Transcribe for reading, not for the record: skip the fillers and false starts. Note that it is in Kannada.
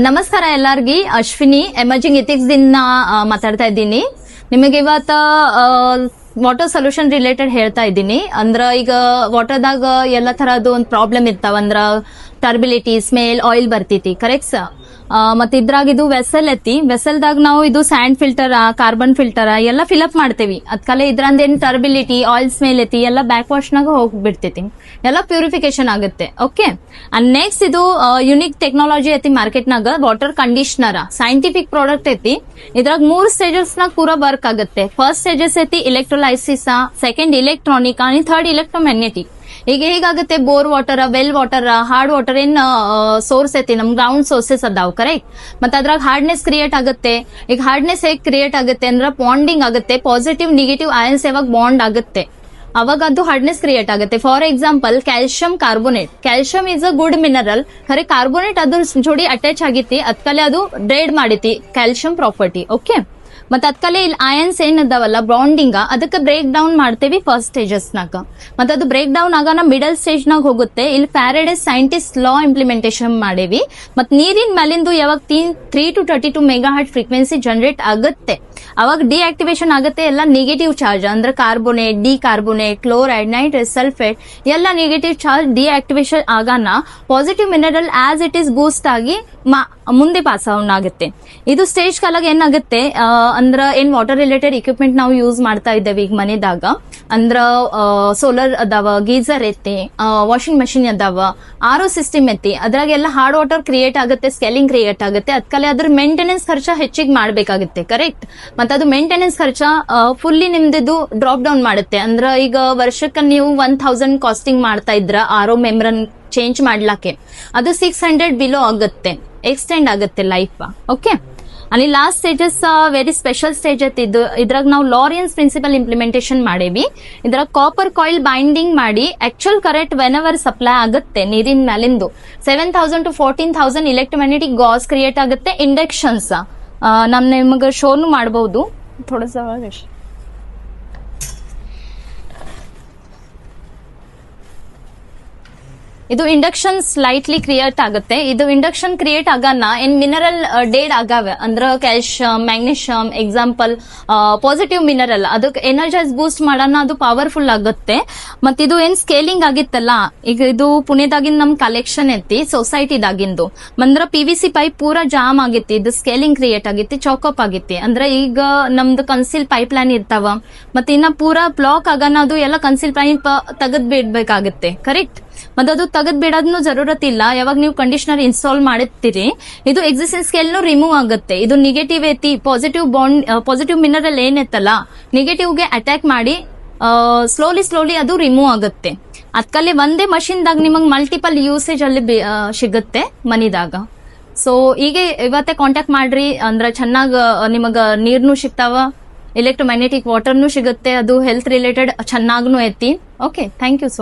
ನಮಸ್ಕಾರ ಎಲ್ಲಾರ್ಗಿ. ಅಶ್ವಿನಿ ಎಮರ್ಜಿಂಗ್ ಎಥಿಕ್ಸ್ ದಿಂದ ಮಾತಾಡ್ತಾ ಇದ್ದೀನಿ. ನಿಮಗೆ ಇವತ್ತ ವಾಟರ್ ಸೊಲ್ಯೂಷನ್ ರಿಲೇಟೆಡ್ ಹೇಳ್ತಾ ಇದ್ದೀನಿ. ಅಂದ್ರ ಈಗ ವಾಟರ್ದಾಗ ಎಲ್ಲ ತರದ್ದು ಒಂದು ಪ್ರಾಬ್ಲಮ್ ಇರ್ತಾವ. ಅಂದ್ರ ಟರ್ಬಿಲಿಟಿ, ಸ್ಮೇಲ್, ಆಯಿಲ್ ಬರ್ತೈತಿ, ಕರೆಕ್ಟ್. ಮತ್ ಇದ್ರಾಗ ಇದು ವೆಸಲ್ ಐತಿ. ವೆಸಲ್ದಾಗ ನಾವು ಇದು ಸ್ಯಾಂಡ್ ಫಿಲ್ಟರ್, ಕಾರ್ಬನ್ ಫಿಲ್ಟರ್ ಎಲ್ಲ ಫಿಲ್ಅಪ್ ಮಾಡ್ತೇವಿ. ಅದ್ಕಲೆ ಇದ್ರಂದೇನ್ ಟರ್ಬಿಲಿಟಿ, ಆಯಿಲ್ ಸ್ಮೇಲ್ ಐತಿ ಎಲ್ಲ ಬ್ಯಾಕ್ ವಾಶ್ ನಾಗ ಹೋಗ್ಬಿಡ್ತೈತಿ, ಎಲ್ಲ ಪ್ಯೂರಿಫಿಕೇಶನ್ ಆಗುತ್ತೆ. ಓಕೆ. ಅಂಡ್ ನೆಕ್ಸ್ಟ್ ಇದು ಯುನಿಕ್ ಟೆಕ್ನಾಲಜಿ ಐತಿ ಮಾರ್ಕೆಟ್ ನಾಗ. ವಾಟರ್ ಕಂಡೀಷನರ್ ಸೈಂಟಿಫಿಕ್ ಪ್ರಾಡಕ್ಟ್ ಐತಿ. ಇದ್ರಾಗ 3 ಸ್ಟೇಜಸ್ ನಾಗ ಪೂರಾ ವರ್ಕ್ ಆಗುತ್ತೆ. ಫಸ್ಟ್ ಸ್ಟೇಜಸ್ ಐತಿ ಇಲೆಕ್ಟ್ರೋಲೈಸಿಸ್, ಸೆಕೆಂಡ್ ಇಲೆಕ್ಟ್ರಾನಿಕ್, ಅಂಡ್ ಥರ್ಡ್ ಇಲೆಕ್ಟ್ರೋಮ್ಯಾಗ್ನೆಟಿಕ್. ಈಗ ಹೇಗಾಗುತ್ತೆ, bore water, well water, hard water ಏನ್ ಸೋರ್ಸ್ ಐತಿ, ನಮ್ ಗ್ರೌಂಡ್ ಸೋರ್ಸಸ್ ಅದಾವ್, ಕರೆಕ್ಟ್. ಮತ್ತೆ ಅದ್ರಾಗ ಹಾರ್ಡ್ನೆಸ್ ಕ್ರಿಯೇಟ್ ಆಗುತ್ತೆ. ಈಗ ಹಾರ್ಡ್ನೆಸ್ ಹೇಗ್ ಕ್ರಿಯೇಟ್ ಆಗುತ್ತೆ ಅಂದ್ರೆ ಬಾಂಡಿಂಗ್ ಆಗುತ್ತೆ. ಪಾಸಿಟಿವ್ ನೆಗೆಟಿವ್ ಅಯಾನ್ಸ್ ಯಾವಾಗ ಬಾಂಡ್ ಆಗುತ್ತೆ ಅವಾಗ ಅದು ಹಾರ್ಡ್ನೆಸ್ ಕ್ರಿಯೇಟ್ ಆಗುತ್ತೆ. For example calcium carbonate. Calcium is a good mineral, ಖರೆ ಕಾರ್ಬೋನೇಟ್ ಅದ್ರ ಜೋಡಿ ಅಟ್ಯಾಚ್ ಆಗಿತಿ, ಅದ್ಕಲೆ ಅದು ಡ್ರೇಡ್ ಮಾಡಿತಿ ಕ್ಯಾಲ್ಸಿಯಂ ಪ್ರಾಪರ್ಟಿ. ಓಕೆ. ಮತ್ತೆ ಅದ್ಕಲೆ ಇಲ್ಲಿ ಅಯನ್ಸ್ ಏನ್ ಅದಾವಲ್ಲ ಬಾಂಡಿಂಗ್, ಅದಕ್ಕೆ ಬ್ರೇಕ್ ಡೌನ್ ಮಾಡ್ತೇವಿ ಫಸ್ಟ್ ಸ್ಟೇಜಸ್ ನಾಗ. ಮತ್ತೆ ಅದು ಬ್ರೇಕ್ ಡೌನ್ ಆಗ ಮಿಡಲ್ ಸ್ಟೇಜ್ ನಾಗ ಹೋಗುತ್ತೆ. ಇಲ್ಲಿ ಫ್ಯಾರಡೆ ಸೈಂಟಿಸ್ಟ್ ಲಾ ಇಂಪ್ಲಿಮೆಂಟೇಶನ್ ಮಾಡೇವಿ. ಮತ್ ನೀರಿನ ಮೇಲಿಂದು ಯಾವಾಗ 3 to 32 ಮೆಗಾಹರ್ಟ್ ಫ್ರೀಕ್ವೆನ್ಸಿ ಜನರೇಟ್ ಆಗುತ್ತೆ ಅವಾಗ ಡಿಆಕ್ಟಿವೇಶನ್ ಆಗುತ್ತೆ ಎಲ್ಲ ನೆಗೆಟಿವ್ ಚಾರ್ಜ್. ಅಂದ್ರೆ carbonate, di carbonate, chloride, nitrate, sulphate ಎಲ್ಲ ನೆಗೆಟಿವ್ ಚಾರ್ಜ್ ಡಿಆಕ್ಟಿವೇಶನ್ ಆಗಾನ positive mineral as it is boost ಆಗಿ ಮುಂದೆ ಪಾಸ್ ಆಗುತ್ತೆ. ಇದು ಸ್ಟೇಜ್ ಕಾಲಾಗ ಏನಾಗುತ್ತೆ ಅಂದ್ರ ಏನ್ ವಾಟರ್ ರಿಲೇಟೆಡ್ ಇಕ್ವಿಪ್ಮೆಂಟ್ ನಾವು ಯೂಸ್ ಮಾಡ್ತಾ ಇದ್ದೇವೆ ಈಗ ಮನೆದಾಗ. ಅಂದ್ರ ಸೋಲಾರ್ ಅದಾವ, ಗೀಸರ್ ಐತಿ, ವಾಷಿಂಗ್ ಮಷಿನ್ ಅದಾವ, ಆರೋ ಸಿಸ್ಟಮ್ ಐತಿ. ಅದ್ರಾಗೆಲ್ಲ ಹಾರ್ಡ್ ವಾಟರ್ ಕ್ರಿಯೇಟ್ ಆಗುತ್ತೆ, ಸ್ಕೆಲಿಂಗ್ ಕ್ರಿಯೇಟ್ ಆಗುತ್ತೆ. ಅದ್ಕಲೆ ಅದ್ರ ಮೇಂಟೆನೆನ್ಸ್ ಖರ್ಚ ಹೆಚ್ಚಿಗೆ ಮಾಡ್ಬೇಕಾಗುತ್ತೆ, ಕರೆಕ್ಟ್. ಮತ್ತೆ ಅದು ಮೇಂಟೆನೆನ್ಸ್ ಖರ್ಚ ಫುಲ್ಲಿ ನಿಮ್ದು ಡ್ರಾಪ್ ಡೌನ್ ಮಾಡುತ್ತೆ. ಅಂದ್ರ ಈಗ ವರ್ಷಕ್ಕೆ ನೀವು 1000 ಕಾಸ್ಟಿಂಗ್ ಮಾಡ್ತಾ ಇದ್ರ ಆರೋ ಮೆಂಬ್ರನ್ ಚೇಂಜ್ ಮಾಡ್ಲಾಕೆ, ಅದು 600 ಬಿಲೋ ಆಗುತ್ತೆ, ಎಕ್ಸ್ಟೆಂಡ್ ಆಗುತ್ತೆ ಲೈಫ್. ಓಕೆ. ಅಲ್ಲಿ last stages very special stage ಐತಿ. ಇದ್ರಾಗ ನಾವು ಲಾರಿಯನ್ಸ್ ಪ್ರಿನ್ಸಿಪಲ್ ಇಂಪ್ಲಿಮೆಂಟೇಶನ್ ಮಾಡೇವಿ. ಇದ್ರಾಗ ಕಾಪರ್ ಕಾಯಿಲ್ ಬೈಂಡಿಂಗ್ ಮಾಡಿ actual current when ever supply ಆಗುತ್ತೆ ನೀರಿನ ಮೇಲಿಂದು 7000 to 14000 ಇಲೆಕ್ಟ್ರೋಮ್ಯಾಗ್ನೆಟಿಕ್ ಗಾಸ್ ಕ್ರಿಯೇಟ್ ಆಗುತ್ತೆ. ಇಂಡಕ್ಷನ್ಸ್ ನಮ್ ನಿಮಗೆ ಶೋನು ಮಾಡಬಹುದು. ಇದು ಇಂಡಕ್ಷನ್ ಸ್ಲೈಟ್ಲಿ ಕ್ರಿಯೇಟ್ ಆಗುತ್ತೆ. ಇದು ಇಂಡಕ್ಷನ್ ಕ್ರಿಯೇಟ್ ಆಗಾನ ಏನ್ ಮಿನರಲ್ ಡೇಡ್ ಆಗಾವೆ ಅಂದ್ರೆ calcium, magnesium example positive mineral, ಅದಕ್ಕೆ ಎನರ್ಜೈಸ್ ಬೂಸ್ಟ್ ಮಾಡೋಣ, ಅದು ಪವರ್ಫುಲ್ ಆಗುತ್ತೆ. ಮತ್ ಇದು ಏನ್ ಸ್ಕೇಲಿಂಗ್ ಆಗಿತ್ತಲ್ಲ, ಈಗ ಇದು ಪುಣೆದಾಗಿಂದ ನಮ್ ಕಲೆಕ್ಷನ್ ಐತಿ ಸೊಸೈಟಿದಾಗಿಂದು. ಅಂದ್ರ PVC ಪೈಪ್ ಪೂರಾ ಜಾಮ್ ಆಗಿತ್ತು, ಇದು ಸ್ಕೇಲಿಂಗ್ ಕ್ರಿಯೇಟ್ ಆಗಿತ್ತು, ಚೌಕಪ್ ಆಗಿತ್ತು. ಅಂದ್ರೆ ಈಗ ನಮ್ದು ಕನ್ಸಿಲ್ ಪೈಪ್ ಲೈನ್ ಇರ್ತಾವ, ಮತ್ತೆ ಇನ್ನ ಪೂರಾ ಬ್ಲಾಕ್ ಆಗಾನ ಅದು ಎಲ್ಲ ಕನ್ಸಿಲ್ ಪೈಪ್ ತೆಗೆದ್ ಬಿಡ್ಬೇಕಾಗುತ್ತೆ, ಕರೆಕ್ಟ್. ಮತ್ತೆ ಅದು ತೆಗೆದ್ ಬಿಡೋದ್ನು ಜರೂರತ್ ಇಲ್ಲ. ಯಾವಾಗ ನೀವು ಕಂಡೀಷನರ್ ಇನ್ಸ್ಟಾಲ್ ಮಾಡಿರ್ತೀರಿ ಇದು ಎಕ್ಸಿಸ್ಟಿಂಗ್ ಸ್ಕೇಲ್ ರಿಮೂವ್ ಆಗುತ್ತೆ. ಇದು ನೆಗೆಟಿವ್ ಐತಿ, ಪಾಸಿಟಿವ್ ಬಾಂಡ್, ಪಾಸಿಟಿವ್ ಮಿನರಲ್ ಏನೈತಲ್ಲ ನೆಗೆಟಿವ್ ಗೆ ಅಟ್ಯಾಕ್ ಮಾಡಿ ಸ್ಲೋಲಿ ಅದು ರಿಮೂವ್ ಆಗುತ್ತೆ. ಅದ್ಕಲ್ಲಿ ಒಂದೇ ಮಷಿನ್ ದಾಗ ನಿಮಗ್ ಮಲ್ಟಿಪಲ್ ಯೂಸೇಜ್ ಅಲ್ಲಿ ಸಿಗುತ್ತೆ ಮನಿದಾಗ. ಸೊ ಈಗ ಇವತ್ತೇ ಕಾಂಟ್ಯಾಕ್ಟ್ ಮಾಡ್ರಿ, ಅಂದ್ರ ಚೆನ್ನಾಗ್ ನಿಮಗ ನೀರ್ನು ಸಿಗ್ತಾವ, ಎಲೆಕ್ಟ್ರೋಮ್ಯಾಗ್ನೆಟಿಕ್ ವಾಟರ್ನು ಸಿಗುತ್ತೆ, ಅದು ಹೆಲ್ತ್ ರಿಲೇಟೆಡ್ ಚೆನ್ನಾಗ್ನು ಐತಿ. Okay, thank you so much.